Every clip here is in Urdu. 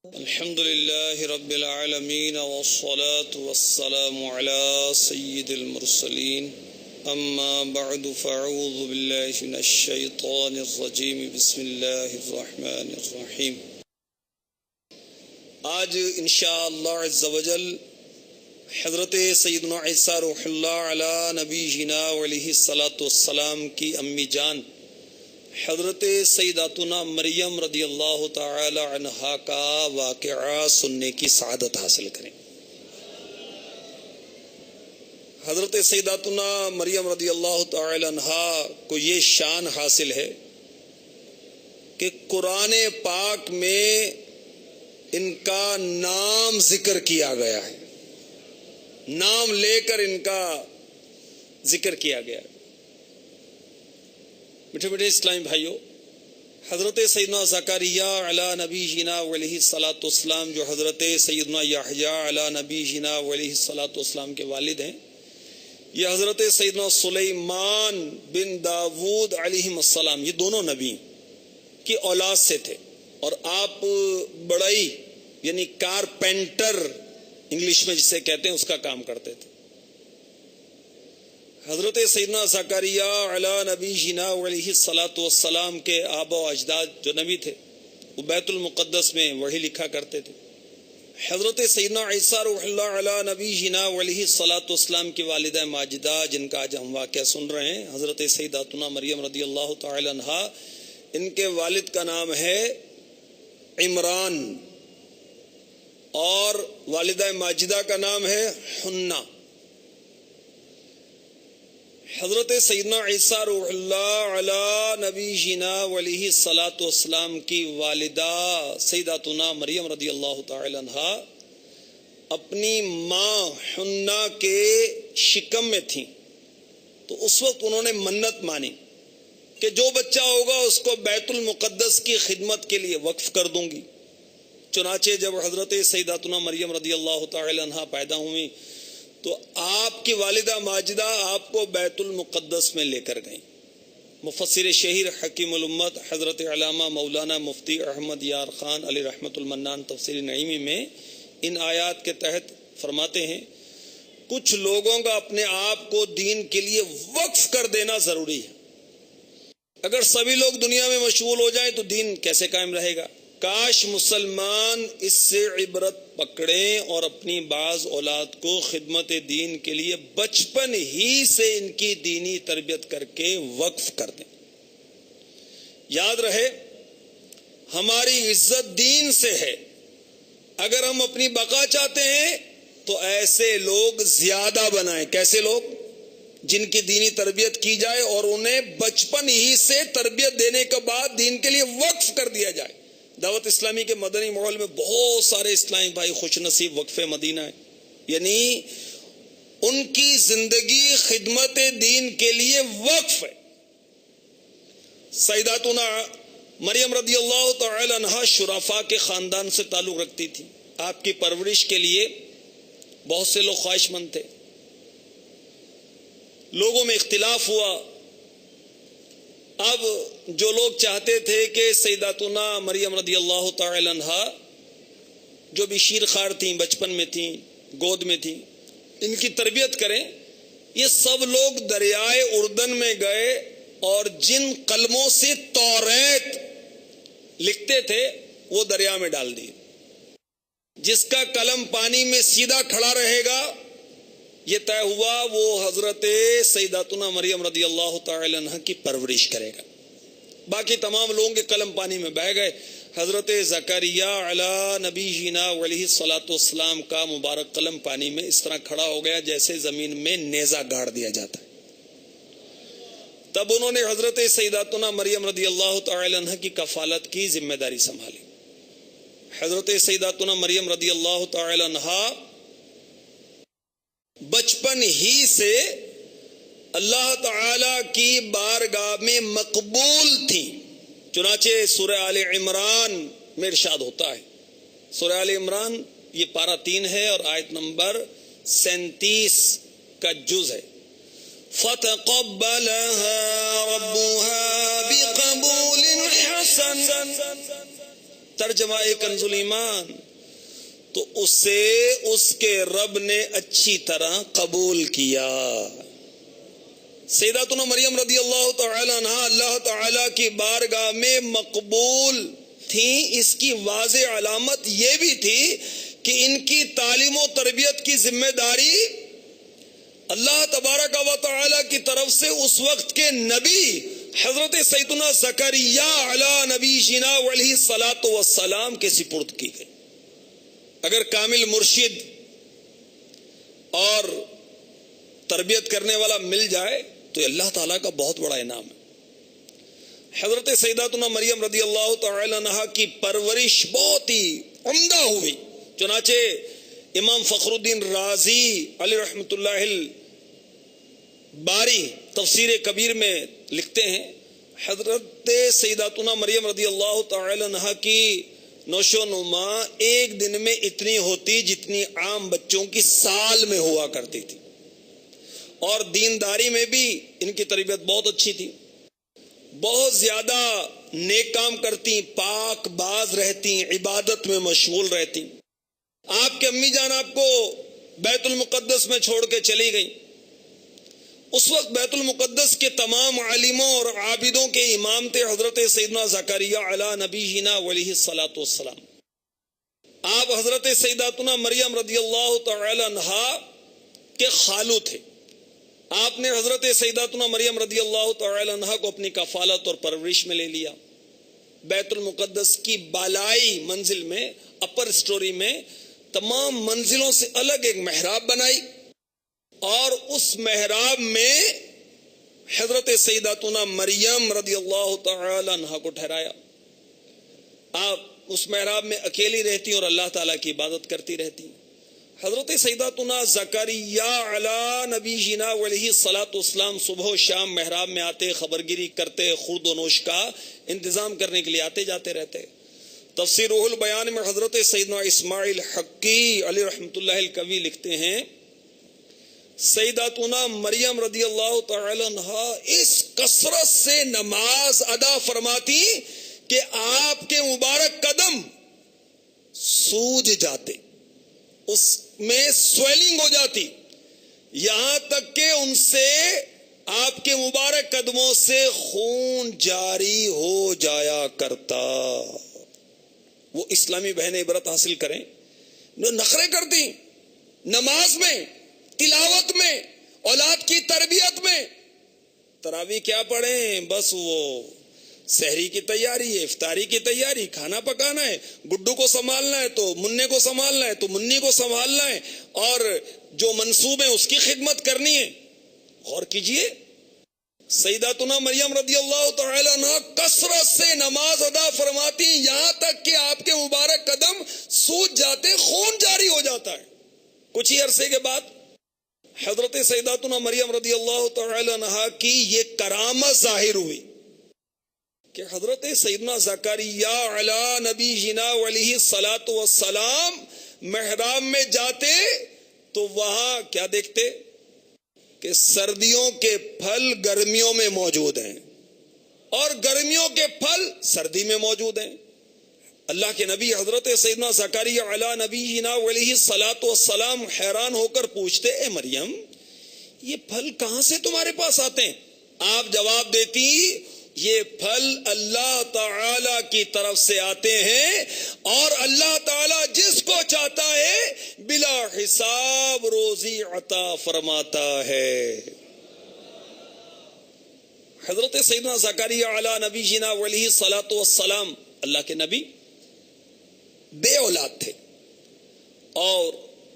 الحمد لله رب العالمين والصلاة والسلام على سيد المرسلين أما بعد فأعوذ بالله من الشيطان الرجيم بسم الله الرحمن الرحيم. آج انشاءاللہ عز وجل حضرت سیدنا عیسیٰ روح اللہ علی نبینا علیہ الصلاۃ والسلام کی امی جان حضرت سیداتنا مریم رضی اللہ تعالی عنہا کا واقعہ سننے کی سعادت حاصل کریں. حضرت سیداتنا مریم رضی اللہ تعالی عنہا کو یہ شان حاصل ہے کہ قرآن پاک میں ان کا نام ذکر کیا گیا ہے، نام لے کر ان کا ذکر کیا گیا ہے. میٹھے میٹھے اسلامی بھائیوں، حضرت سیدنا زکریا علی نبینا علیہ الصلاۃ والسلام جو حضرت سیدنا یحییٰ علی نبینا علیہ الصلاۃ والسلام کے والد ہیں، یہ حضرت سیدنا سلیمان بن داود علیہ السلام، یہ دونوں نبی کی اولاد سے تھے. اور آپ بڑائی یعنی کارپینٹر انگلش میں جسے کہتے ہیں اس کا کام کرتے تھے. حضرت سیدنا زکریا علی نبینا علیہ الصلاۃ والسلام کے آبا و اجداد جو نبی تھے وہ بیت المقدس میں وحی لکھا کرتے تھے. حضرت سیدنا عیسیٰ روح اللہ علی نبینا علیہ الصلاۃ والسلام کی والدہ ماجدہ جن کا آج ہم واقعہ سن رہے ہیں، حضرت سیداتنا مریم رضی اللہ تعالی عنہا، ان کے والد کا نام ہے عمران اور والدہ ماجدہ کا نام ہے حنہ. حضرت سیدنا عیسیٰ روح اللہ علی نبینا علیہ الصلاۃ والسلام کی والدہ سیداتنا مریم رضی اللہ تعالی عنہا اپنی ماں حنہ کے شکم میں تھیں، تو اس وقت انہوں نے منت مانی کہ جو بچہ ہوگا اس کو بیت المقدس کی خدمت کے لیے وقف کر دوں گی. چنانچہ جب حضرت سیداتنا مریم رضی اللہ تعالی عنہا پیدا ہوئی تو آپ کی والدہ ماجدہ آپ کو بیت المقدس میں لے کر گئیں. مفسر شہیر حکیم الامت حضرت علامہ مولانا مفتی احمد یار خان علی رحمت المنان تفسیر نعیمی میں ان آیات کے تحت فرماتے ہیں، کچھ لوگوں کا اپنے آپ کو دین کے لیے وقف کر دینا ضروری ہے. اگر سبھی لوگ دنیا میں مشغول ہو جائیں تو دین کیسے قائم رہے گا؟ کاش مسلمان اس سے عبرت پکڑیں اور اپنی بعض اولاد کو خدمت دین کے لیے بچپن ہی سے ان کی دینی تربیت کر کے وقف کر دیں. یاد رہے ہماری عزت دین سے ہے. اگر ہم اپنی بقا چاہتے ہیں تو ایسے لوگ زیادہ بنائیں. کیسے لوگ؟ جن کی دینی تربیت کی جائے اور انہیں بچپن ہی سے تربیت دینے کے بعد دین کے لیے وقف کر دیا جائے. دعوت اسلامی کے مدنی ماحول میں بہت سارے اسلامی بھائی خوش نصیب وقف مدینہ ہیں، یعنی ان کی زندگی خدمت دین کے لیے وقف ہے. سیداتنا مریم رضی اللہ تعالی عنہا شرفاء کے خاندان سے تعلق رکھتی تھی. آپ کی پرورش کے لیے بہت سے لوگ خواہش مند تھے. لوگوں میں اختلاف ہوا. اب جو لوگ چاہتے تھے کہ سیداتنا مریم رضی اللہ تعالی عنہا جو بھی شیر خوار تھیں، بچپن میں تھیں، گود میں تھیں، ان کی تربیت کریں، یہ سب لوگ دریائے اردن میں گئے اور جن قلموں سے توریت لکھتے تھے وہ دریا میں ڈال دیے. جس کا قلم پانی میں سیدھا کھڑا رہے گا یہ طے ہوا وہ حضرت سیداتنا مریم رضی اللہ تعالی عنہ کی پرورش کرے گا. باقی تمام لوگوں کے قلم پانی میں بہہ گئے. حضرت زکریا علی نبینا علیہ الصلاۃ والسلام کا مبارک قلم پانی میں اس طرح کھڑا ہو گیا جیسے زمین میں نیزہ گاڑ دیا جاتا ہے. تب انہوں نے حضرت سیداتنا مریم رضی اللہ تعالی عنہ کی کفالت کی ذمہ داری سنبھالی. حضرت سیداتنا مریم رضی اللہ تعالی عنہ بچپن ہی سے اللہ تعالی کی بارگاہ میں مقبول تھی. چنانچہ سورہ آل عمران میں ارشاد ہوتا ہے، سورہ آل عمران یہ پارہ 3 ہے اور آیت نمبر 37 کا جز ہے. فَتَقَبَّلَهَا رَبُّهَا بِقَبُولٍ حَسَنٍ ترجمہ کنز الایمان، تو اسے اس کے رب نے اچھی طرح قبول کیا۔ سیداتنا مریم رضی اللہ تعالی عنہ اللہ تعالی کی بارگاہ میں مقبول تھیں۔ اس کی واضح علامت یہ بھی تھی کہ ان کی تعلیم و تربیت کی ذمہ داری اللہ تبارک و تعالی کی طرف سے اس وقت کے نبی حضرت سیدنا زکریا علی نبی جنا علیہ الصلاۃ والسلام کے سپرد کی گئی۔ اگر کامل مرشد اور تربیت کرنے والا مل جائے تو یہ اللہ تعالیٰ کا بہت بڑا انعام ہے۔ حضرت سیداتنا مریم رضی اللہ تعالی عنہا کی پرورش بہت ہی عمدہ ہوئی، چنانچہ امام فخر الدین رازی علیہ رحمۃ اللہ باری تفسیر کبیر میں لکھتے ہیں، حضرت سیداتنا مریم رضی اللہ تعالی عنہا کی نوشو نما ایک دن میں اتنی ہوتی جتنی عام بچوں کی سال میں ہوا کرتی تھی، اور دینداری میں بھی ان کی تربیت بہت اچھی تھی، بہت زیادہ نیک کام کرتی، پاک باز رہتی، عبادت میں مشغول رہتی۔ آپ کے امی جان آپ کو بیت المقدس میں چھوڑ کے چلی گئی۔ اس وقت بیت المقدس کے تمام عالموں اور عابدوں کے امام تھے حضرت سیدنا زکریا علی نبینا علیہ الصلاۃ والسلام۔ آپ حضرت سیداتنا مریم رضی اللہ تعالی عنہا کے خالو تھے۔ آپ نے حضرت سیداتنا مریم رضی اللہ تعالی عنہا کو اپنی کفالت اور پرورش میں لے لیا۔ بیت المقدس کی بالائی منزل میں، اپر اسٹوری میں، تمام منزلوں سے الگ ایک محراب بنائی، اور اس محراب میں حضرت سیداتنا مریم رضی اللہ تعالی عنہا کو ٹھہرایا۔ آپ اس محراب میں اکیلی رہتی اور اللہ تعالیٰ کی عبادت کرتی رہتی۔ حضرت سیداتنا زکریا علی نبی جنا علیہ الصلاۃ والسلام صبح و شام محراب میں آتے، خبرگیری کرتے، خورد و نوش کا انتظام کرنے کے لیے آتے جاتے رہتے۔ تفسیر روح البیان میں حضرت سیدنا اسماعیل حقی علیہ رحمۃ اللہ الکوی لکھتے ہیں، سیداتنا مریم رضی اللہ تعالی عنہا اس کثرت سے نماز ادا فرماتی کہ آپ کے مبارک قدم سوج جاتے، اس میں سویلنگ ہو جاتی، یہاں تک کہ ان سے آپ کے مبارک قدموں سے خون جاری ہو جایا کرتا۔ وہ اسلامی بہنیں عبرت حاصل کریں، جو نخرے کرتی نماز میں، تلاوت میں، اولاد کی تربیت میں۔ تراویح کیا پڑھیں، بس وہ سحری کی تیاری ہے، افطاری کی تیاری، کھانا پکانا ہے، گڈو کو سنبھالنا ہے تو مننے کو سنبھالنا ہے تو منی کو سنبھالنا ہے، اور جو منصوب ہے اس کی خدمت کرنی ہے۔ غور کیجئے، سیداتنا مریم رضی اللہ تعالی عنہ کثرت سے نماز ادا فرماتی، یہاں تک کہ آپ کے مبارک قدم سوج جاتے، خون جاری ہو جاتا ہے۔ کچھ ہی عرصے کے بعد حضرت سیداتنا مریم رضی اللہ تعالی عنہ کی یہ کرامت ظاہر ہوئی کہ حضرت سیدنا زکریا علی نبی جنا علیہ الصلاۃ والسلام محراب میں جاتے تو وہاں کیا دیکھتے کہ سردیوں کے پھل گرمیوں میں موجود ہیں، اور گرمیوں کے پھل سردی میں موجود ہیں۔ اللہ کے نبی حضرت سیدنا زکریا علی نبی جنا علیہ الصلاۃ والسلام حیران ہو کر پوچھتے، اے مریم، یہ پھل کہاں سے تمہارے پاس آتے ہیں؟ آپ جواب دیتی، یہ پھل اللہ تعالی کی طرف سے آتے ہیں، اور اللہ تعالی جس کو چاہتا ہے بلا حساب روزی عطا فرماتا ہے۔ حضرت سیدنا زکریا علی نبی جنا علیہ الصلاۃ والسلام اللہ کے نبی بے اولاد تھے اور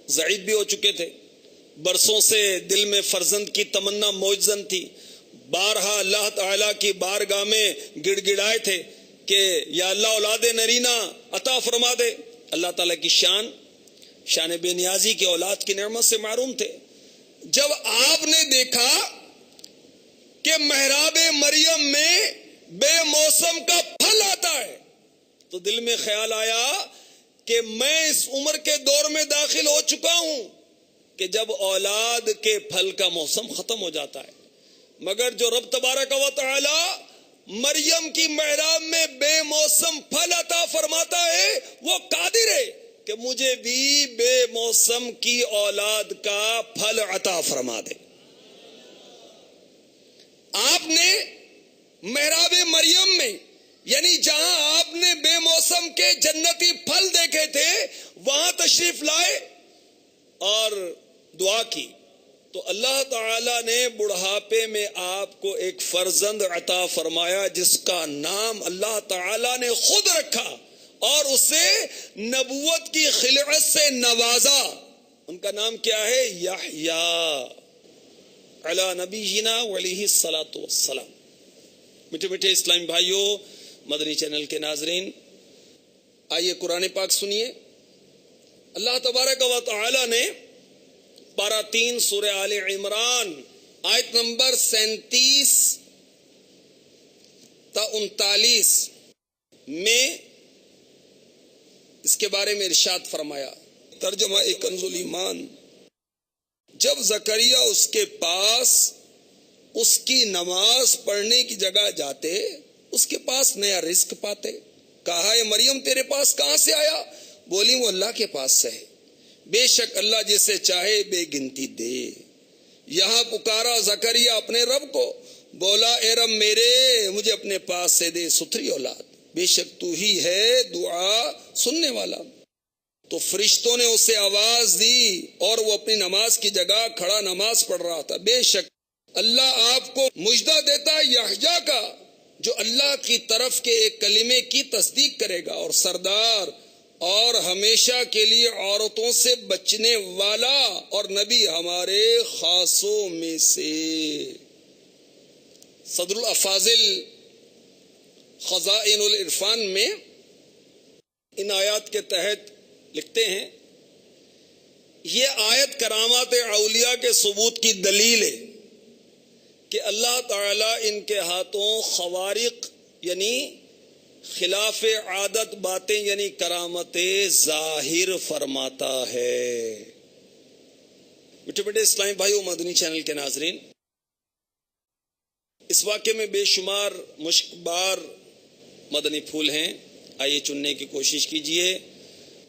ضعیف بھی ہو چکے تھے، برسوں سے دل میں فرزند کی تمنا موجزن تھی، بارہا اللہ تعالیٰ کی بارگاہ میں گڑ گڑائے تھے کہ یا اللہ اولاد نرینہ عطا فرما دے۔ اللہ تعالیٰ کی شان بے نیازی کی اولاد کی نعمت سے محروم تھے۔ جب آپ نے دیکھا کہ محراب مریم میں بے موسم کا پھل آتا ہے تو دل میں خیال آیا کہ میں اس عمر کے دور میں داخل ہو چکا ہوں کہ جب اولاد کے پھل کا موسم ختم ہو جاتا ہے، مگر جو رب تبارک و تعالی مریم کی محراب میں بے موسم پھل عطا فرماتا ہے، وہ قادر ہے کہ مجھے بھی بے موسم کی اولاد کا پھل عطا فرما دے۔ آپ نے محراب مریم میں، یعنی جہاں آپ نے بے موسم کے جنتی پھل دیکھے تھے، وہاں تشریف لائے اور دعا کی، تو اللہ تعالی نے بڑھاپے میں آپ کو ایک فرزند عطا فرمایا جس کا نام اللہ تعالی نے خود رکھا اور اسے نبوت کی خلعت سے نوازا۔ ان کا نام کیا ہے؟ یحییٰ علی نبینا وعلیہ الصلاۃ والسلام۔ میٹھے میٹھے اسلامی بھائیوں، مدنی چینل کے ناظرین، آئیے قرآن پاک سنیے۔ اللہ تبارک و تعالی نے پارہ 3 سورہ آل عمران آیت نمبر 37 تا 39 میں اس کے بارے میں ارشاد فرمایا۔ ترجمہ کنز الایمان: جب زکریا اس کے پاس اس کی نماز پڑھنے کی جگہ جاتے، اس کے پاس نیا رزق پاتے۔ کہا اے مریم تیرے پاس کہاں سے آیا؟ بولی وہ اللہ کے پاس سے ہے، بے شک اللہ جسے چاہے بے گنتی دے۔ یہاں پکارا زکریا اپنے رب کو، بولا اے رب میرے، مجھے اپنے پاس سے دے ستھری اولاد، بے شک تو ہی ہے دعا سننے والا۔ تو فرشتوں نے اسے آواز دی اور وہ اپنی نماز کی جگہ کھڑا نماز پڑھ رہا تھا۔ بے شک اللہ آپ کو مژدہ دیتا ہے یحییٰ کا، جو اللہ کی طرف کے ایک کلمے کی تصدیق کرے گا، اور سردار اور ہمیشہ کے لیے عورتوں سے بچنے والا، اور نبی ہمارے خاصوں میں سے۔ صدر الافاضل خزائن العرفان میں ان آیات کے تحت لکھتے ہیں، یہ آیت کرامات اولیاء کے ثبوت کی دلیل ہے کہ اللہ تعالیٰ ان کے ہاتھوں خوارق یعنی خلاف عادت باتیں یعنی کرامتیں ظاہر فرماتا ہے۔ میٹھے میٹھے اسلامی بھائیو، مدنی چینل کے ناظرین، اس واقعے میں بے شمار مشک بار مدنی پھول ہیں، آئیے چننے کی کوشش کیجئے۔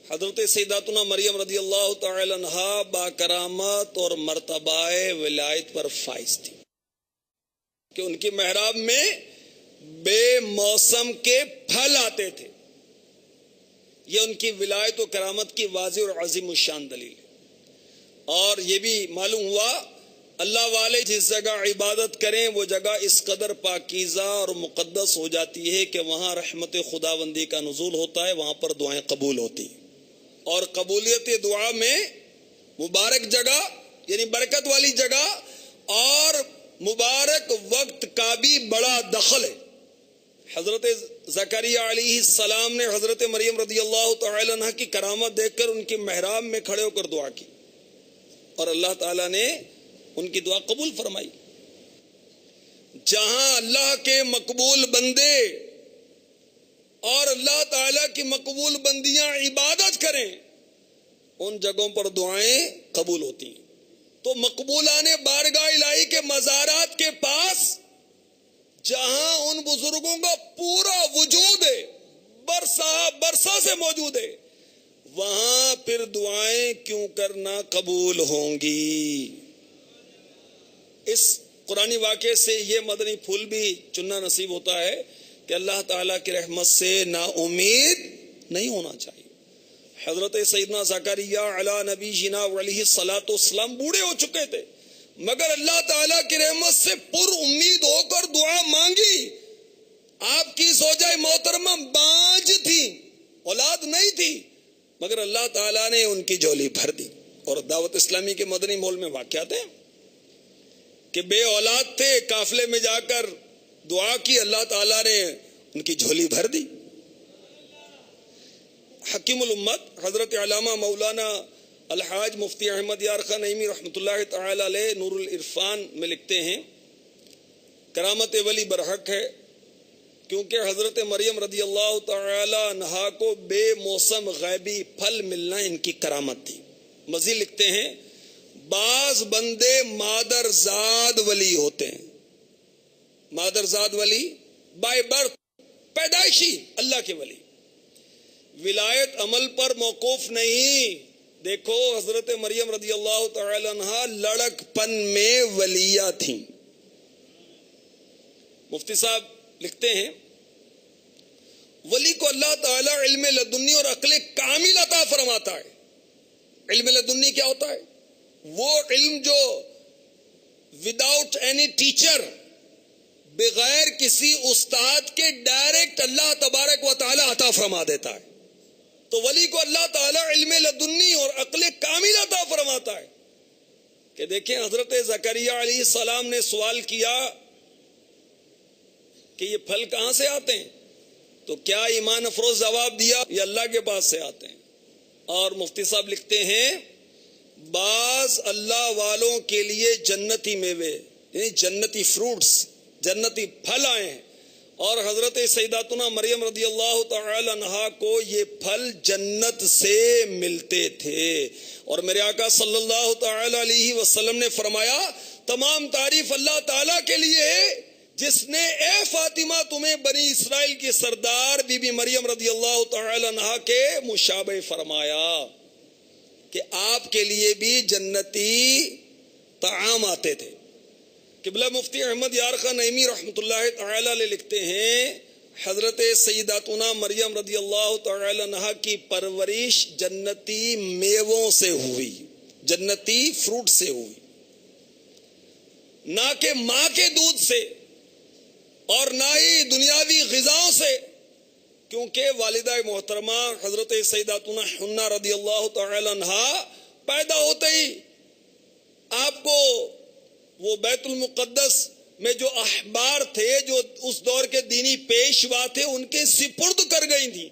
حضرت سیداتنا مریم رضی اللہ تعالی عنہا با کرامت اور مرتبہ ولایت پر فائز تھی کہ ان کی محراب میں بے موسم کے پھل آتے تھے۔ یہ ان کی ولایت و کرامت کی واضح اور عظیم الشان دلیل ہے۔ اور یہ بھی معلوم ہوا اللہ والے جس جگہ عبادت کریں وہ جگہ اس قدر پاکیزہ اور مقدس ہو جاتی ہے کہ وہاں رحمت خداوندی کا نزول ہوتا ہے، وہاں پر دعائیں قبول ہوتی ہیں۔ اور قبولیت دعا میں مبارک جگہ یعنی برکت والی جگہ اور مبارک وقت کا بھی بڑا دخل ہے۔ حضرت زکریا علیہ السلام نے حضرت مریم رضی اللہ تعالی عنہ کی کرامت دیکھ کر ان کی محراب میں کھڑے ہو کر دعا کی، اور اللہ تعالیٰ نے ان کی دعا قبول فرمائی۔ جہاں اللہ کے مقبول بندے اور اللہ تعالیٰ کی مقبول بندیاں عبادت کریں، ان جگہوں پر دعائیں قبول ہوتی ہیں۔ تو مقبولان بارگاہ الہی کے مزارات کے پاس جہاں ان بزرگوں کا پورا وجود ہے، برسا سے موجود ہے، وہاں پھر دعائیں کیوں کرنا قبول ہوں گی۔ اس قرآنی واقعے سے یہ مدنی پھول بھی چننا نصیب ہوتا ہے کہ اللہ تعالیٰ کی رحمت سے نا امید نہیں ہونا چاہیے۔ حضرت سیدنا زکریا علی نبینا علیہ الصلاۃ والسلام بوڑھے ہو چکے تھے، مگر اللہ تعالیٰ کی رحمت سے پر امید ہو کر دعا مانگی۔ آپ کی زوجہ محترمہ بانجھ تھی، اولاد نہیں تھی، مگر اللہ تعالیٰ نے ان کی جھولی بھر دی۔ اور دعوت اسلامی کے مدنی مول میں واقعات ہیں کہ بے اولاد تھے، قافلے میں جا کر دعا کی، اللہ تعالیٰ نے ان کی جھولی بھر دی۔ حکیم الامت حضرت علامہ مولانا الحاج مفتی احمد یار خان نعیمی رحمۃ اللہ تعالی علیہ نور العرفان میں لکھتے ہیں، کرامت ولی برحق ہے کیونکہ حضرت مریم رضی اللہ تعالی عنہا کو بے موسم غیبی پھل ملنا ان کی کرامت تھی۔ مزید لکھتے ہیں، بعض بندے مادر زاد ولی ہوتے ہیں۔ مادر زاد ولی بائی برتھ، پیدائشی اللہ کے ولی. ولایت عمل پر موقوف نہیں. دیکھو حضرت مریم رضی اللہ تعالی عنہا لڑک پن میں ولیہ تھیں. مفتی صاحب لکھتے ہیں ولی کو اللہ تعالی علم لدنی اور عقل کامل عطا فرماتا ہے. علم لدنی کیا ہوتا ہے؟ وہ علم جو وداؤٹ اینی ٹیچر، بغیر کسی استاد کے ڈائریکٹ اللہ تبارک و تعالی عطا فرما دیتا ہے. تو ولی کو اللہ تعالی علم لدنی اور عقل کامل عطا فرماتا ہے. کہ دیکھیں حضرت زکریا علیہ السلام نے سوال کیا کہ یہ پھل کہاں سے آتے ہیں؟ تو کیا ایمان افروز جواب دیا یہ اللہ کے پاس سے آتے ہیں. اور مفتی صاحب لکھتے ہیں بعض اللہ والوں کے لیے جنتی میوے یعنی جنتی فروٹس، جنتی پھل آئے ہیں، اور حضرت سیداتنا مریم رضی اللہ تعالی عنہا کو یہ پھل جنت سے ملتے تھے. اور میرے آقا صلی اللہ تعالی علیہ وسلم نے فرمایا تمام تعریف اللہ تعالی کے لیے ہے جس نے اے فاطمہ تمہیں بنی اسرائیل کی سردار بی بی مریم رضی اللہ تعالی عنہا کے مشابہ فرمایا کہ آپ کے لیے بھی جنتی طعام آتے تھے. قبلہ مفتی احمد یار خان نعیمی رحمۃ اللہ تعالی علیہ لکھتے ہیں حضرت سیداتنا مریم رضی اللہ تعالی عنہا کی پرورش جنتی میووں سے ہوئی، جنتی فروٹ سے ہوئی، نہ کہ ماں کے دودھ سے اور نہ ہی دنیاوی غذاؤں سے. کیونکہ والدہ محترمہ حضرت سیداتنا حنہ رضی اللہ تعالی عنہا پیدا ہوتے ہی آپ کو وہ بیت المقدس میں جو احبار تھے، جو اس دور کے دینی پیشوا تھے، ان کے سپرد کر گئی تھی.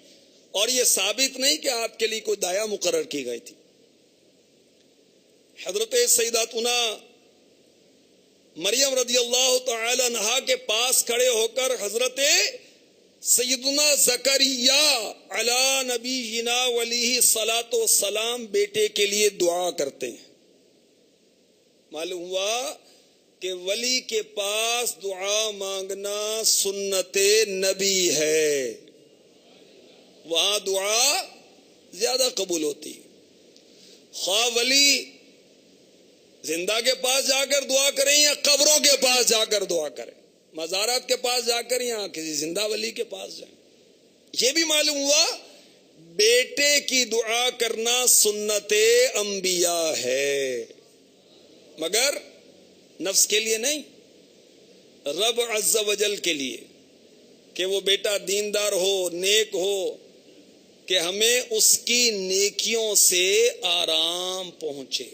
اور یہ ثابت نہیں کہ آپ کے لیے کوئی دایا مقرر کی گئی تھی. حضرت سیداتنا مریم رضی اللہ تعالی عنہا کے پاس کھڑے ہو کر حضرت سیدنا زکریا علی نبینا علیہ الصلاۃ والسلام بیٹے کے لیے دعا کرتے ہیں. معلوم ہوا کہ ولی کے پاس دعا مانگنا سنت نبی ہے، وہاں دعا زیادہ قبول ہوتی. خواہ ولی زندہ کے پاس جا کر دعا کریں یا قبروں کے پاس جا کر دعا کریں، مزارات کے پاس جا کر یا کسی زندہ ولی کے پاس جائیں. یہ بھی معلوم ہوا بیٹے کی دعا کرنا سنت انبیاء ہے، مگر نفس کے لیے نہیں، رب عز و جل کے لیے، کہ وہ بیٹا دیندار ہو، نیک ہو، کہ ہمیں اس کی نیکیوں سے آرام پہنچے.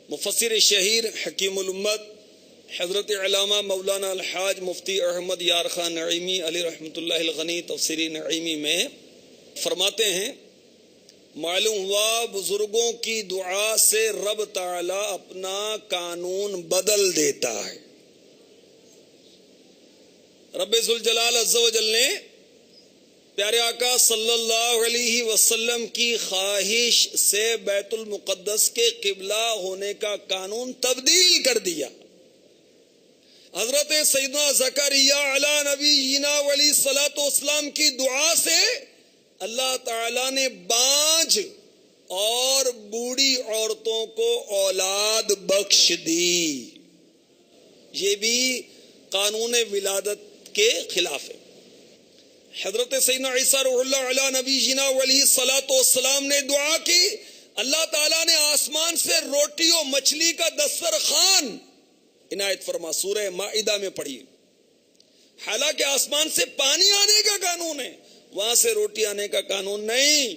مفسر شہیر حکیم الامت حضرت علامہ مولانا الحاج مفتی احمد یار خان نعیمی علی رحمۃ اللہ الغنی تفسیری نعیمی میں فرماتے ہیں معلوم ہوا بزرگوں کی دعا سے رب تعالی اپنا قانون بدل دیتا ہے. رب ذوالجلال عز و جل نے پیارے آقا صلی اللہ علیہ وسلم کی خواہش سے بیت المقدس کے قبلہ ہونے کا قانون تبدیل کر دیا. حضرت سیدنا زکریا علی نبینا علیہ الصلوۃ والسلام کی دعا سے اللہ تعالیٰ نے بانجھ اور بوڑھی عورتوں کو اولاد بخش دی. یہ بھی قانون ولادت کے خلاف ہے. حضرت سیدنا عیسیٰ روح اللہ علی نبینا علیہ الصلوۃ والسلام نے دعا کی، اللہ تعالیٰ نے آسمان سے روٹی و مچھلی کا دسترخوان عنایت فرما. سورہ مائدہ میں پڑھی. حالانکہ آسمان سے پانی آنے کا قانون ہے، وہاں سے روٹی آنے کا قانون نہیں.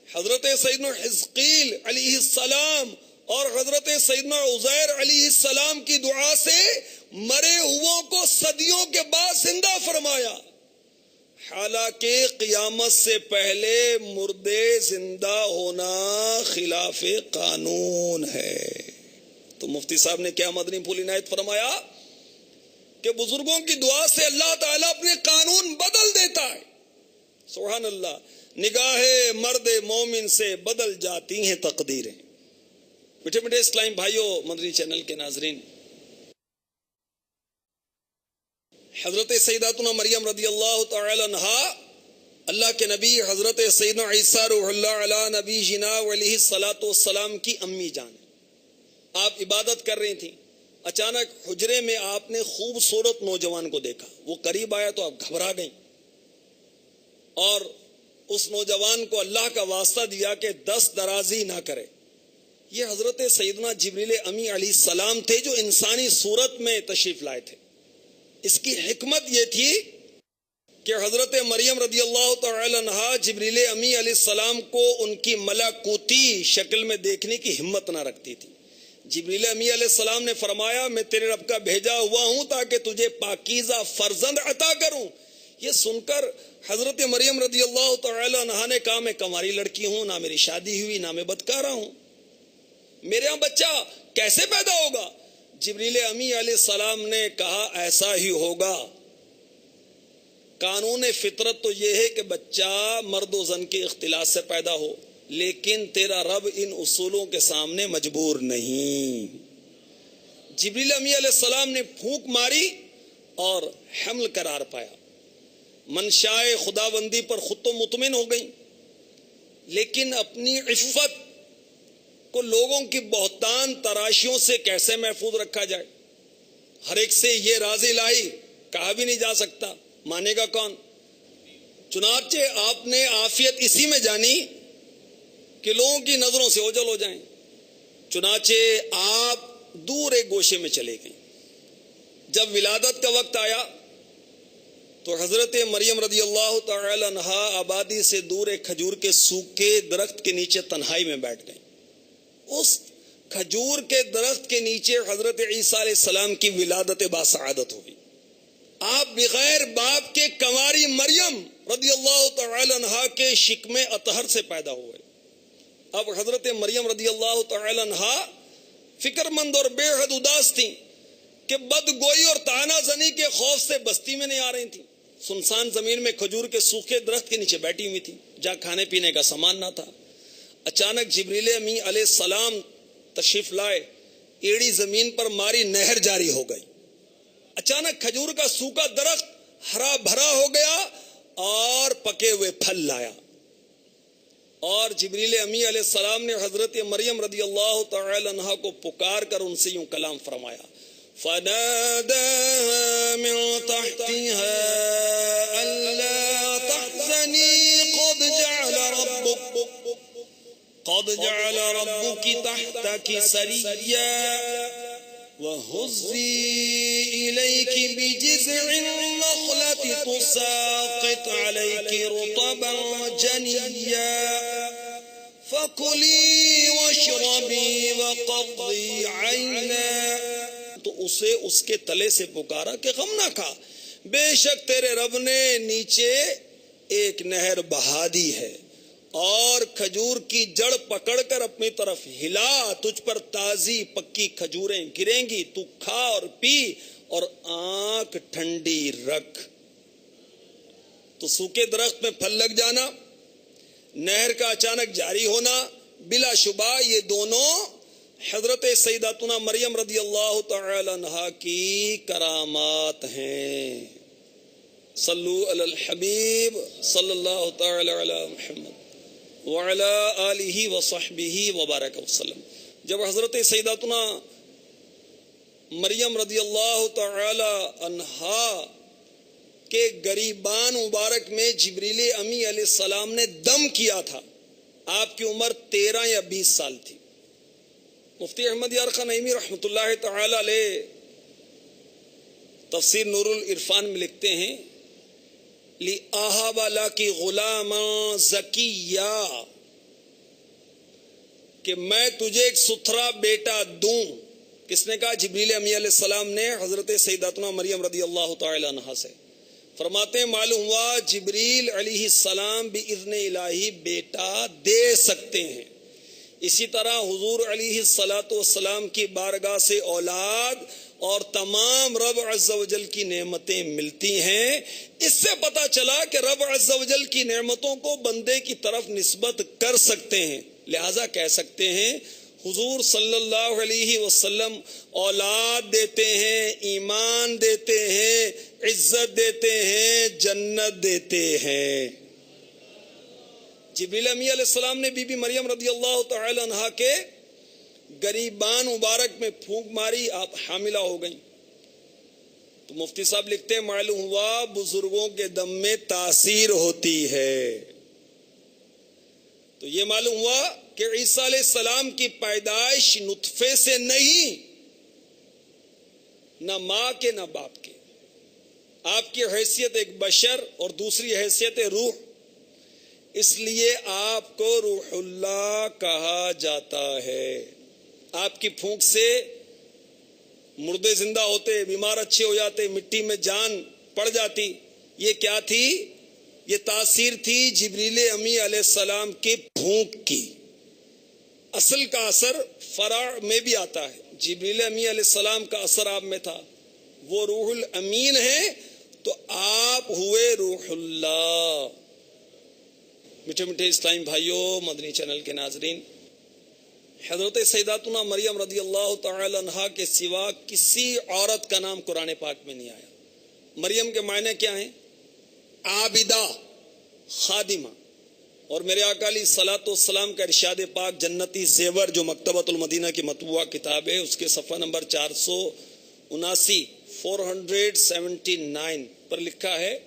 حضرت سیدنا حزقیل علیہ السلام اور حضرت سیدنا عزیر علیہ السلام کی دعا سے مرے ہووں کو صدیوں کے بعد زندہ فرمایا. حالانکہ قیامت سے پہلے مردے زندہ ہونا خلاف قانون ہے. تو مفتی صاحب نے کیا مدنی پھول عنایت فرمایا کہ بزرگوں کی دعا سے اللہ تعالیٰ اپنے قانون بدل دیتا ہے. سبحان اللہ. نگاہ مرد مومن سے بدل جاتی ہیں تقدیریں. میٹھے میٹھے اسلام بھائیوں، مدنی چینل کے ناظرین، حضرت سیداتنا مریم رضی اللہ تعالی عنہا اللہ کے نبی حضرت سیدنا عیسیٰ روح اللہ علی نبی جنا علیہ الصلاۃ والسلام کی امی جان ہے۔ آپ عبادت کر رہی تھیں، اچانک حجرے میں آپ نے خوبصورت نوجوان کو دیکھا، وہ قریب آیا تو آپ گھبرا گئیں اور اس نوجوان کو اللہ کا واسطہ دیا کہ دست درازی نہ کرے۔ یہ حضرت سیدنا جبریل امی علیہ السلام تھے جو انسانی صورت میں تشریف لائے تھے۔ اس کی حکمت یہ تھی کہ حضرت مریم رضی اللہ تعالی عنہا جبریل امی علیہ السلام کو ان کی ملکوتی شکل میں دیکھنے کی ہمت نہ رکھتی تھی۔ جبریل امی علیہ السلام نے فرمایا میں تیرے رب کا بھیجا ہوا ہوں تاکہ تجھے پاکیزہ فرزند عطا کروں۔ یہ سن کر حضرت مریم رضی اللہ تعالی عنہا نے کہا میں کنواری لڑکی ہوں، نہ میری شادی ہوئی، نہ میں بدکارہ ہوں، میرے یہاں بچہ کیسے پیدا ہوگا؟ جبریل امی علیہ السلام نے کہا ایسا ہی ہوگا، قانون فطرت تو یہ ہے کہ بچہ مرد و زن کے اختلاط سے پیدا ہو، لیکن تیرا رب ان اصولوں کے سامنے مجبور نہیں۔ جبریل امی علیہ السلام نے پھونک ماری اور حمل قرار پایا۔ منشائے خداوندی پر خود تو مطمئن ہو گئی، لیکن اپنی عفت کو لوگوں کی بہتان تراشیوں سے کیسے محفوظ رکھا جائے؟ ہر ایک سے یہ راز الہی کہا بھی نہیں جا سکتا، مانے گا کون؟ چنانچہ آپ نے عافیت اسی میں جانی کہ لوگوں کی نظروں سے اوجھل ہو جائیں۔ چنانچہ آپ دور ایک گوشے میں چلے گئے۔ جب ولادت کا وقت آیا تو حضرت مریم رضی اللہ تعالی عنہا آبادی سے دور ایک کھجور کے سوکھے درخت کے نیچے تنہائی میں بیٹھ گئے۔ اس کھجور کے درخت کے نیچے حضرت عیسیٰ علیہ السلام کی ولادت باسعادت ہوئی۔ آپ بغیر باپ کے کنواری مریم رضی اللہ تعالی عنہا کے شکم اطہر سے پیدا ہوئے۔ اب حضرت مریم رضی اللہ تعالی عنہا فکر مند اور بے حد اداس تھیں کہ بدگوئی اور طعنہ زنی کے خوف سے بستی میں نہیں آ رہی تھیں۔ سنسان زمین میں کھجور کے سوکھے درخت کے نیچے بیٹھی ہوئی تھی، جہاں کھانے پینے کا سامان نہ تھا۔ اچانک جبریل امی علیہ السلام تشریف لائے، ایڑی زمین پر ماری، نہر جاری ہو گئی۔ اچانک کھجور کا سوکھا درخت ہرا بھرا ہو گیا اور پکے ہوئے پھل لایا، اور جبریل امی علیہ السلام نے حضرت مریم رضی اللہ تعالی عنہا کو پکار کر ان سے یوں کلام فرمایا، فَنَادَاهَا مِن تَحْتِهَا أَلَّا تَحْزَنِي قَدْ جَعَلَ رَبُّكِ تَحْتَكِ سَرِيًّا وَهُزِّي إِلَيْكِ بِجِذْعِ النَّخْلَةِ تُسَاقِطْ عَلَيْكِ رُطَبًا جَنِيًّا فَكُلِي وَاشْرَبِي وَقَضِّي عَيْنًا۔ تو اسے اس کے تلے سے پکارا کہ غم نہ کھا، بے شک تیرے رب نے نیچے ایک نہر بہا دی ہے، اور کھجور کی جڑ پکڑ کر اپنی طرف ہلا، تجھ پر تازی پکی کھجوریں گریں گی، تو کھا اور پی اور آنکھ ٹھنڈی رکھ۔ تو سوکھے درخت میں پھل لگ جانا، نہر کا اچانک جاری ہونا، بلا شبہ یہ دونوں حضرت سیداتنا مریم رضی اللہ تعالی عنہا کی کرامات ہیں۔ صلو علی الحبیب صلی اللہ تعالی علی محمد وعلی آلہ وصحبہ وبارک وسلم۔ جب حضرت سیداتنا مریم رضی اللہ تعالی عنہا کے گریبان مبارک میں جبریل امی علیہ السلام نے دم کیا تھا، آپ کی عمر 13 یا 20 سال تھی۔ مفتی احمد یار خان نعیمی رحمۃ اللہ تعالی علیہ تفسیر نور العرفان میں لکھتے ہیں، لِأَهَبَ لَكِ غُلَامًا زَكِيًّا، کہ میں تجھے ایک ستھرا بیٹا دوں۔ کس نے کہا؟ جبریل امی علیہ السلام نے حضرت سیداتنا مریم رضی اللہ تعالی عنہا سے۔ فرماتے ہیں معلوم ہوا جبریل علیہ السلام باذن الہی بیٹا دے سکتے ہیں۔ اسی طرح حضور علیہ الصلاۃ والسلام کی بارگاہ سے اولاد اور تمام رب عز و جل کی نعمتیں ملتی ہیں۔ اس سے پتہ چلا کہ رب عز و جل کی نعمتوں کو بندے کی طرف نسبت کر سکتے ہیں، لہذا کہہ سکتے ہیں حضور صلی اللہ علیہ وسلم اولاد دیتے ہیں، ایمان دیتے ہیں، عزت دیتے ہیں، جنت دیتے ہیں۔ جبریل امین علیہ السلام نے بی بی مریم رضی اللہ تعالی عنہا کے گریبان مبارک میں پھونک ماری، آپ حاملہ ہو گئیں۔ تو مفتی صاحب لکھتے ہیں معلوم ہوا بزرگوں کے دم میں تاثیر ہوتی ہے۔ تو یہ معلوم ہوا کہ عیسیٰ علیہ السلام کی پیدائش نطفے سے نہیں، نہ ماں کے نہ باپ کے۔ آپ کی حیثیت ایک بشر اور دوسری حیثیت روح، اس لیے آپ کو روح اللہ کہا جاتا ہے۔ آپ کی پھونک سے مردے زندہ ہوتے، بیمار اچھے ہو جاتے، مٹی میں جان پڑ جاتی۔ یہ کیا تھی؟ یہ تاثیر تھی جبریل امی علیہ السلام کی پھونک کی۔ اصل کا اثر فرع میں بھی آتا ہے، جبریل امی علیہ السلام کا اثر آپ میں تھا، وہ روح الامین ہے تو آپ ہوئے روح اللہ۔ میٹھے میٹھے اسلامی بھائیوں، مدنی چینل کے ناظرین، حضرت سیداتنا مریم رضی اللہ تعالی عنہا کے سوا کسی عورت کا نام قرآن پاک میں نہیں آیا۔ مریم کے معنی کیا ہیں؟ عابدہ، خادمہ۔ اور میرے آقا علیہ الصلوۃ والسلام کا ارشاد پاک جنتی زیور جو مکتبۃ المدینہ کی مطبوعہ کتاب ہے، اس کے صفحہ نمبر 479 پر لکھا ہے،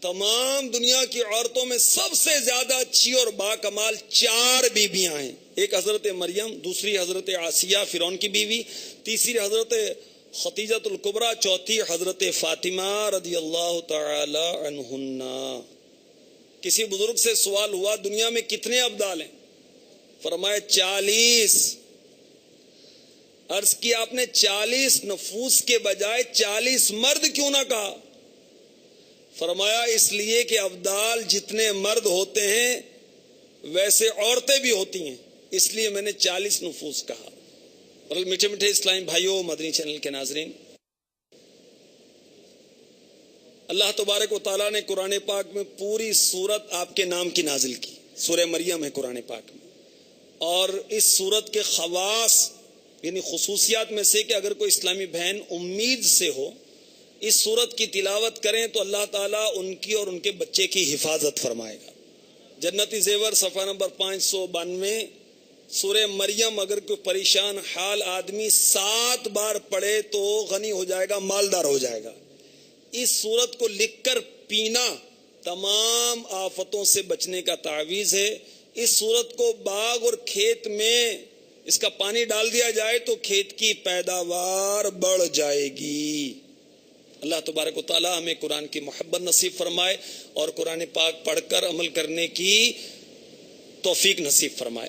تمام دنیا کی عورتوں میں سب سے زیادہ اچھی اور باکمال 4 بیویاں ہیں۔ ایک حضرت مریم، دوسری حضرت آسیہ فرعون کی بیوی، تیسری حضرت خدیجۃ الکبریٰ، چوتھی حضرت فاطمہ رضی اللہ تعالی عنہن۔ کسی بزرگ سے سوال ہوا دنیا میں کتنے ابدال ہیں؟ فرمائے 40۔ عرض کیا آپ نے 40 نفوس کے بجائے 40 مرد کیوں نہ کہا؟ فرمایا اس لیے کہ ابدال جتنے مرد ہوتے ہیں ویسے عورتیں بھی ہوتی ہیں، اس لیے میں نے 40 نفوس کہا۔ اور میٹھے میٹھے اسلامی بھائیوں، مدنی چینل کے ناظرین، اللہ تبارک و تعالیٰ نے قرآن پاک میں پوری سورت آپ کے نام کی نازل کی۔ سورہ مریم ہے قرآن پاک میں، اور اس سورت کے خواص یعنی خصوصیات میں سے کہ اگر کوئی اسلامی بہن امید سے ہو اس سورت کی تلاوت کریں تو اللہ تعالیٰ ان کی اور ان کے بچے کی حفاظت فرمائے گا۔ جنتی زیور صفحہ نمبر 592، سورہ مریم اگر کوئی پریشان حال آدمی 7 بار پڑھے تو غنی ہو جائے گا، مالدار ہو جائے گا۔ اس سورت کو لکھ کر پینا تمام آفتوں سے بچنے کا تعویذ ہے۔ اس سورت کو باغ اور کھیت میں اس کا پانی ڈال دیا جائے تو کھیت کی پیداوار بڑھ جائے گی۔ اللہ تبارک و تعالی ہمیں قرآن کی محبت نصیب فرمائے اور قرآن پاک پڑھ کر عمل کرنے کی توفیق نصیب فرمائے۔